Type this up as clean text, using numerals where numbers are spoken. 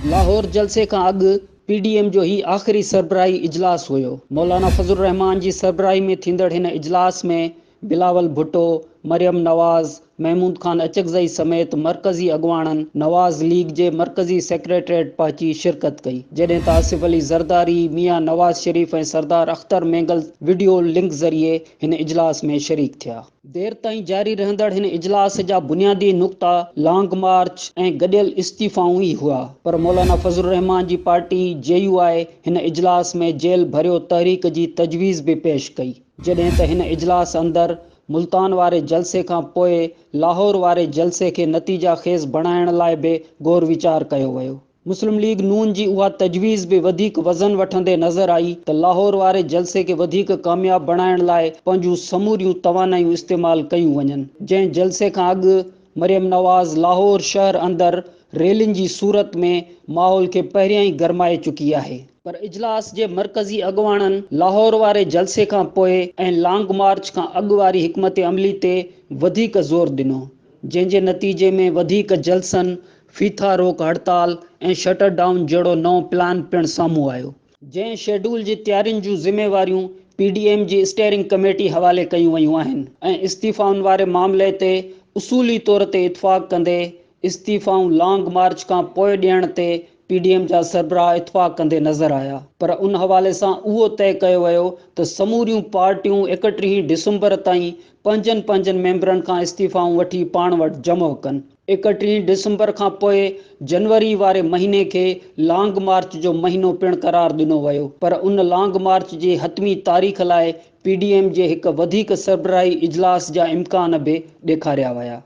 लाहौर जलसे का अॻु पीडीएम जो ही आख़िरी सरबराही इजलास हुयो। मौलाना फजल रहमान जी सरबराही में थींदड़ हिन इजलास में बिलावल भुट्टो, मरियम नवाज़, महमूद खान अचकज़ई समेत मरकज़ी अॻुवाणनि नवाज़ लीग जे मरकज़ी सेक्रेटरीट पहुची शिरकत कई, जॾहिं त आसिफ अली ज़रदारी, मियां नवाज़ शरीफ़ ऐं सरदार अख्तर मेंगल वीडियो लिंक ज़रिए हिन इजलास में शरीक थिया। देर ताईं जारी रहंदड़ हिन इजलास जा बुनियादी नुक़्ता लॉन्ग मार्च ऐं गॾियल इस्तीफ़ाऊं ई हुआ, पर मौलाना फजल रहमान जी पार्टी JUI हिन इजलास में जेल भरियो तहरीक जी तजवीज़ बि पेश कई, जॾहिं त हिन इजलास अंदरि मुल्तान वारे जलसे खां पोइ लाहौर वारे जलसे खे नतीजा खेज़ बणाइण लाइ बि गौर वीचार कयो वियो। मुस्लिम लीग नून जी उहा तजवीज़ बि वधीक वज़न वठंदे नज़र आई त लाहौर वारे जलसे खे वधीक कामयाब बणाइण लाइ पंहिंजूं समूरियूं तवानायूं इस्तेमालु कयूं वञनि। जंहिं जलसे खां अॻु मरियम नवाज़ लाहौर शहर अंदरि रैलियुनि जी सूरत में माहौल खे पहिरियां ई गरमाए चुकी आहे, पर इजलास जे मरकज़ी अॻुवाणनि लाहौर वारे जलसे खां पोइ ऐं लॉन्ग मार्च खां अॻु वारी हिकमत अमली ते वधीक ज़ोर ॾिनो, जंहिंजे नतीजे में वधीक जलसनि, फीथा रोक हड़ताल ऐं शटर डाउन जहिड़ो नओं प्लान पिणु साम्हूं आयो। जंहिं शेड्यूल जी तयारियुनि जूं ज़िम्मेवारियूं PDM जी स्टीयरिंग कमेटी हवाले कयूं वयूं आहिनि ऐं इस्तीफ़ाउनि वारे मामले ते उसूली तौर ते इतफ़ाक़ कंदे इस्तीफ़ाऊं लॉन्ग मार्च खां पोइ ॾियण ते PDM जा सरबराह इतफ़ाक़ कंदे नज़र आया, पर उन हवाले सां उहो तय कयो वियो त समूरियूं पार्टियूं 31 डिसंबर ताईं पंजनि मेंबरनि खां इस्तीफ़ाऊं वठी पाण वटि जमा कनि। 31 डिसंबर खां पोइ जनवरी वारे महीने खे लॉन्ग मार्च जो महीनो पिणु करार ॾिनो वियो, पर उन लॉन्ग मार्च जी हतमी तारीख़ लाइ PDM जे हिक वधीक सरबराही इजलास जा इम्कान बि ॾेखारिया विया।